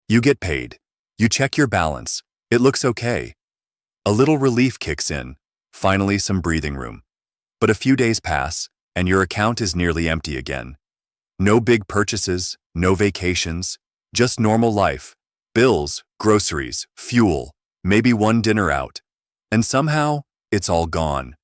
You get paid. You check your balance. It looks okay. A little relief kicks in. Finally, some breathing room. But a few days pass, and your account is nearly empty again. No big purchases, no vacations, just normal life. Bills, groceries, fuel, maybe one dinner out. And somehow, it's all gone.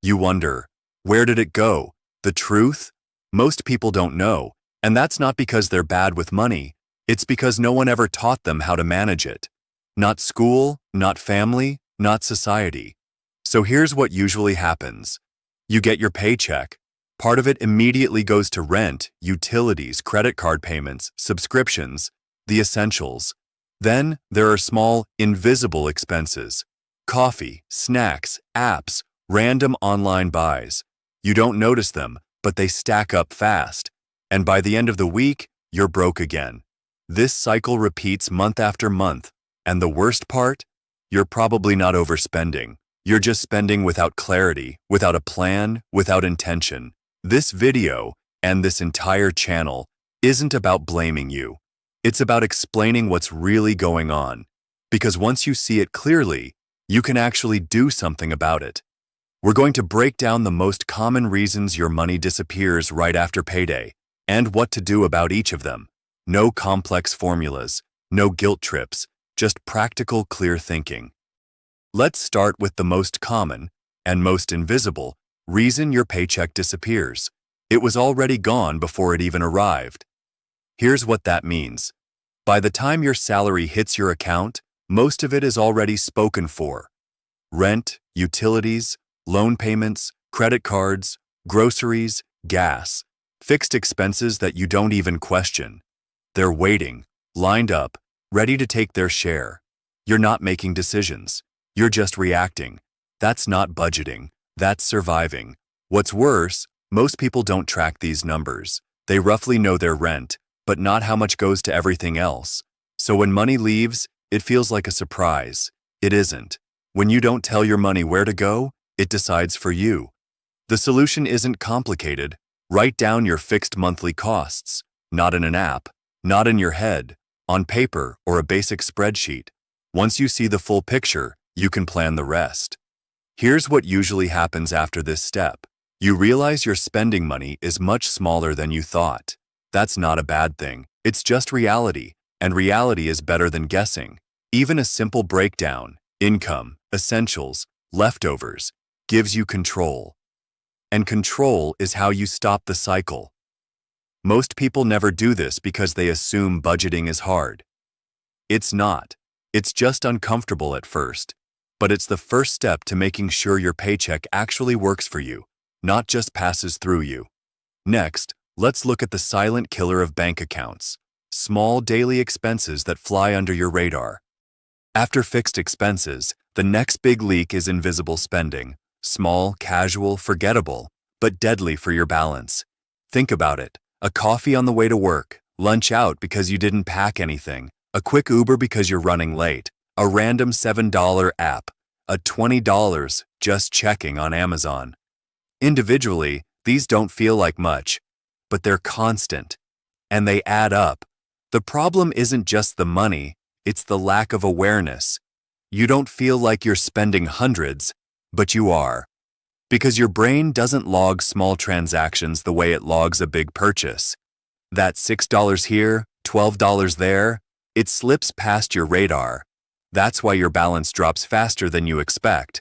You wonder, where did it go? The truth? Most people don't know, and that's not because they're bad with money. It's because no one ever taught them how to manage it. Not school, not family, not society. So here's what usually happens. You get your paycheck. Part of it immediately goes to rent, utilities, credit card payments, subscriptions, the essentials. Then there are small, invisible expenses. Coffee, snacks, apps, random online buys. You don't notice them, but they stack up fast. And by the end of the week, you're broke again. This cycle repeats month after month. And the worst part? You're probably not overspending. You're just spending without clarity, without a plan, without intention. This video, and this entire channel, isn't about blaming you. It's about explaining what's really going on. Because once you see it clearly, you can actually do something about it. We're going to break down the most common reasons your money disappears right after payday, and what to do about each of them. No complex formulas, no guilt trips, just practical, clear thinking. Let's start with the most common, and most invisible, reason your paycheck disappears. It was already gone before it even arrived. Here's what that means. By the time your salary hits your account, most of it is already spoken for. Rent, utilities, loan payments, credit cards, groceries, gas, fixed expenses that you don't even question. They're waiting, lined up, ready to take their share. You're not making decisions. You're just reacting. That's not budgeting. That's surviving. What's worse, most people don't track these numbers. They roughly know their rent, but not how much goes to everything else. So when money leaves, it feels like a surprise. It isn't. When you don't tell your money where to go, it decides for you. The solution isn't complicated. Write down your fixed monthly costs, not in an app, not in your head, on paper or a basic spreadsheet. Once you see the full picture, you can plan the rest. Here's what usually happens after this step. You realize your spending money is much smaller than you thought. That's not a bad thing. It's just reality, and reality is better than guessing. Even a simple breakdown, income, essentials, leftovers, gives you control. And control is how you stop the cycle. Most people never do this because they assume budgeting is hard. It's not. It's just uncomfortable at first. But it's the first step to making sure your paycheck actually works for you, not just passes through you. Next, let's look at the silent killer of bank accounts. Small daily expenses that fly under your radar. After fixed expenses, the next big leak is invisible spending. Small, casual, forgettable, but deadly for your balance. Think about it. A coffee on the way to work, lunch out because you didn't pack anything, a quick Uber because you're running late, a random $7 app, a $20 just checking on Amazon. Individually, these don't feel like much, but they're constant, and they add up. The problem isn't just the money, it's the lack of awareness. You don't feel like you're spending hundreds, but you are. Because your brain doesn't log small transactions the way it logs a big purchase. That $6 here, $12 there, it slips past your radar. That's why your balance drops faster than you expect.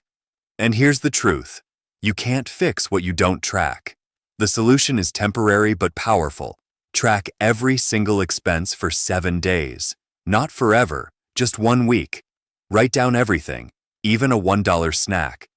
And here's the truth. You can't fix what you don't track. The solution is temporary but powerful. Track every single expense for 7 days. Not forever, just 1 week. Write down everything, even a $1 snack.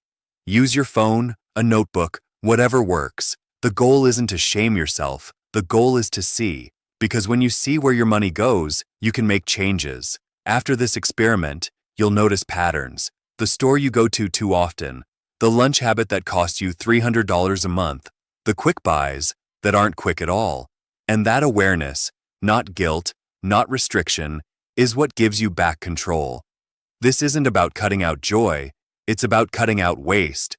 Use your phone, a notebook, whatever works. The goal isn't to shame yourself. The goal is to see. Because when you see where your money goes, you can make changes. After this experiment, you'll notice patterns. The store you go to too often. The lunch habit that costs you $300 a month. The quick buys that aren't quick at all. And that awareness, not guilt, not restriction, is what gives you back control. This isn't about cutting out joy. It's about cutting out waste.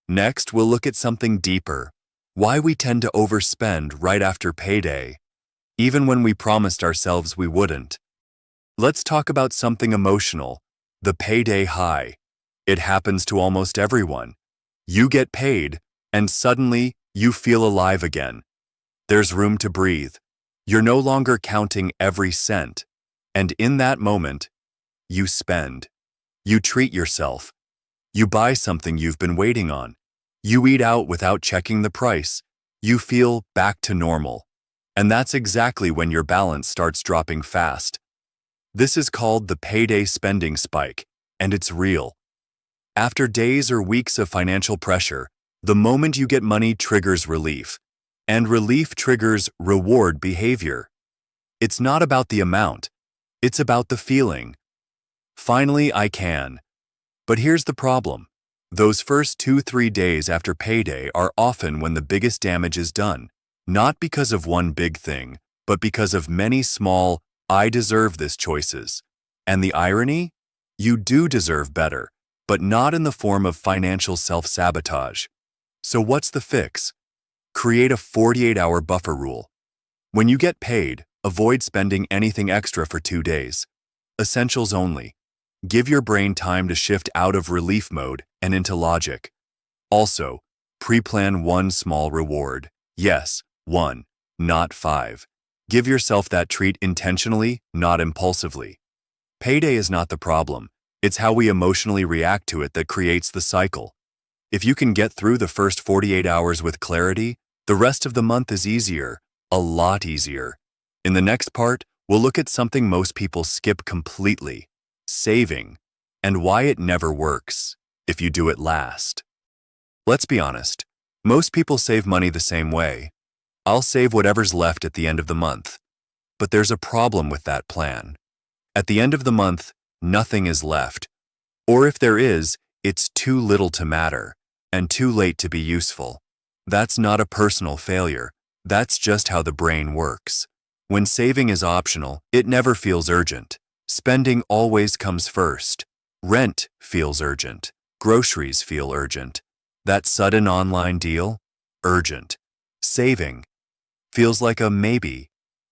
Next, we'll look at something deeper. Why we tend to overspend right after payday, even when we promised ourselves we wouldn't. Let's talk about something emotional, the payday high. It happens to almost everyone. You get paid, and suddenly you feel alive again. There's room to breathe. You're no longer counting every cent. And in that moment, you spend. You treat yourself. You buy something you've been waiting on. You eat out without checking the price. You feel back to normal. And that's exactly when your balance starts dropping fast. This is called the payday spending spike, and it's real. After days or weeks of financial pressure, the moment you get money triggers relief, and relief triggers reward behavior. It's not about the amount, it's about the feeling. Finally, I can. But here's the problem. Those first 2-3 days after payday are often when the biggest damage is done, not because of one big thing, but because of many small, I deserve this choices. And the irony? You do deserve better, but not in the form of financial self-sabotage. So what's the fix? Create a 48-hour buffer rule. When you get paid, avoid spending anything extra for 2 days. Essentials only. Give your brain time to shift out of relief mode and into logic. Also, pre-plan one small reward. Yes, one, not 5. Give yourself that treat intentionally, not impulsively. Payday is not the problem. It's how we emotionally react to it that creates the cycle. If you can get through the first 48 hours with clarity, the rest of the month is easier, a lot easier. In the next part, we'll look at something most people skip completely, saving, and why it never works if you do it last. Let's be honest, most people save money the same way. I'll save whatever's left at the end of the month. But there's a problem with that plan. At the end of the month, nothing is left. Or if there is, it's too little to matter and too late to be useful. That's not a personal failure. That's just how the brain works. When saving is optional, it never feels urgent. Spending always comes first. Rent feels urgent. Groceries feel urgent. That sudden online deal? Urgent. Saving feels like a maybe.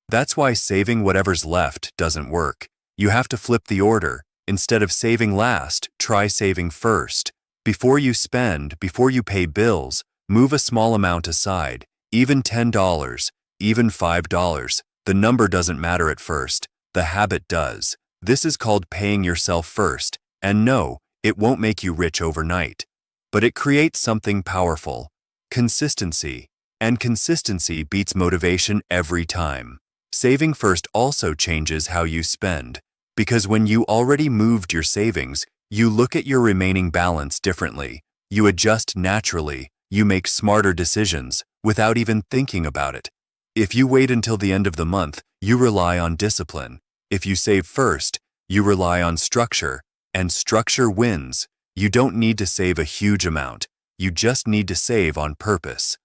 That's why saving whatever's left doesn't work. You have to flip the order. Instead of saving last, try saving first. Before you spend, before you pay bills, move a small amount aside, even $10, even $5. The number doesn't matter at first. The habit does. This is called paying yourself first. And no, it won't make you rich overnight. But it creates something powerful. Consistency. And consistency beats motivation every time. Saving first also changes how you spend. Because when you already moved your savings, you look at your remaining balance differently. You adjust naturally. You make smarter decisions without even thinking about it. If you wait until the end of the month, you rely on discipline. If you save first, you rely on structure. And structure wins. You don't need to save a huge amount. You just need to save on purpose.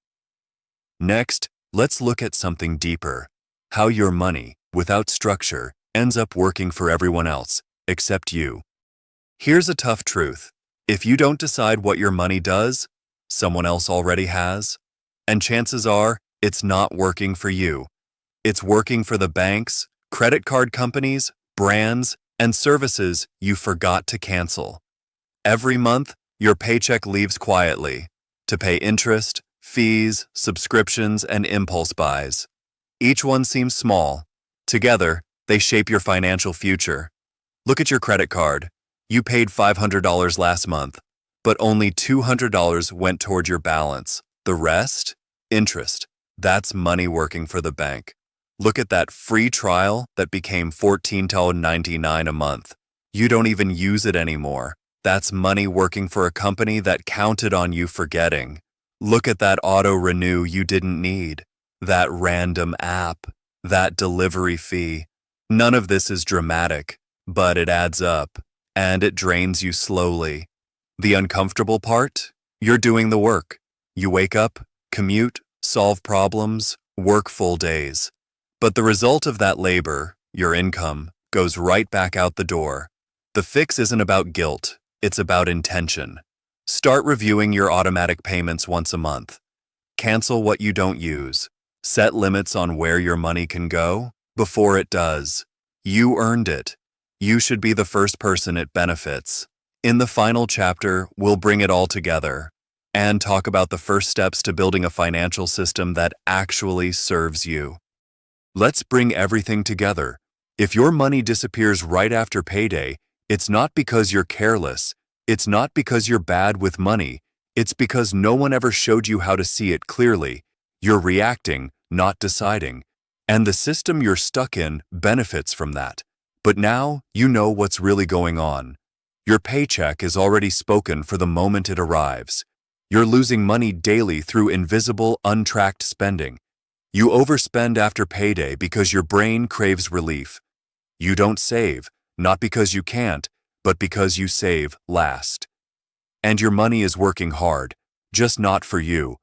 Next, let's look at something deeper. How your money, without structure, ends up working for everyone else, except you. Here's a tough truth. If you don't decide what your money does, someone else already has. And chances are, it's not working for you. It's working for the banks, credit card companies, brands, and services you forgot to cancel. Every month, your paycheck leaves quietly to pay interest, fees, subscriptions, and impulse buys. Each one seems small. Together, they shape your financial future. Look at your credit card. You paid $500 last month, but only $200 went toward your balance. The rest? Interest. That's money working for the bank. Look at that free trial that became $14.99 a month. You don't even use it anymore. That's money working for a company that counted on you forgetting. Look at that auto renew you didn't need. That random app. That delivery fee. None of this is dramatic, but it adds up, and it drains you slowly. The uncomfortable part? You're doing the work. You wake up, commute, solve problems, work full days. But the result of that labor, your income, goes right back out the door. The fix isn't about guilt, it's about intention. Start reviewing your automatic payments once a month. Cancel what you don't use. Set limits on where your money can go before it does. You earned it. You should be the first person it benefits. In the final chapter, we'll bring it all together and talk about the first steps to building a financial system that actually serves you. Let's bring everything together. If your money disappears right after payday, it's not because you're careless. It's not because you're bad with money. It's because no one ever showed you how to see it clearly. You're reacting, not deciding. And the system you're stuck in benefits from that. But now you know what's really going on. Your paycheck is already spoken for the moment it arrives. You're losing money daily through invisible, untracked spending. You overspend after payday because your brain craves relief. You don't save, not because you can't, but because you save last. And your money is working hard, just not for you.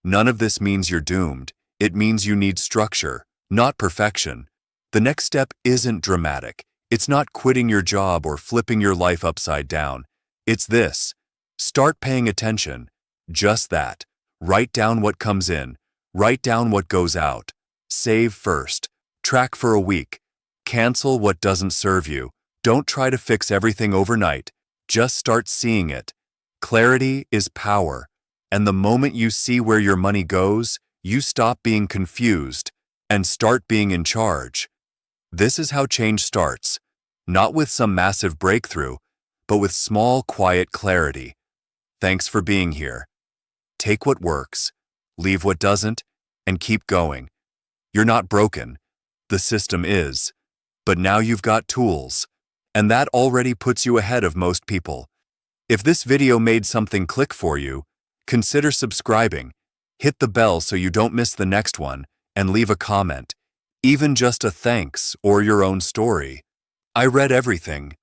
None of this means you're doomed. It means you need structure, not perfection. The next step isn't dramatic. It's not quitting your job or flipping your life upside down. It's this. Start paying attention. Just that. Write down what comes in. Write down what goes out. Save first. Track for a week. Cancel what doesn't serve you. Don't try to fix everything overnight. Just start seeing it. Clarity is power. And the moment you see where your money goes, you stop being confused and start being in charge. This is how change starts. Not with some massive breakthrough, but with small, quiet clarity. Thanks for being here. Take what works, leave what doesn't, and keep going. You're not broken. The system is. But now you've got tools. And that already puts you ahead of most people. If this video made something click for you, consider subscribing. Hit the bell so you don't miss the next one, and leave a comment. Even just a thanks or your own story. I read everything,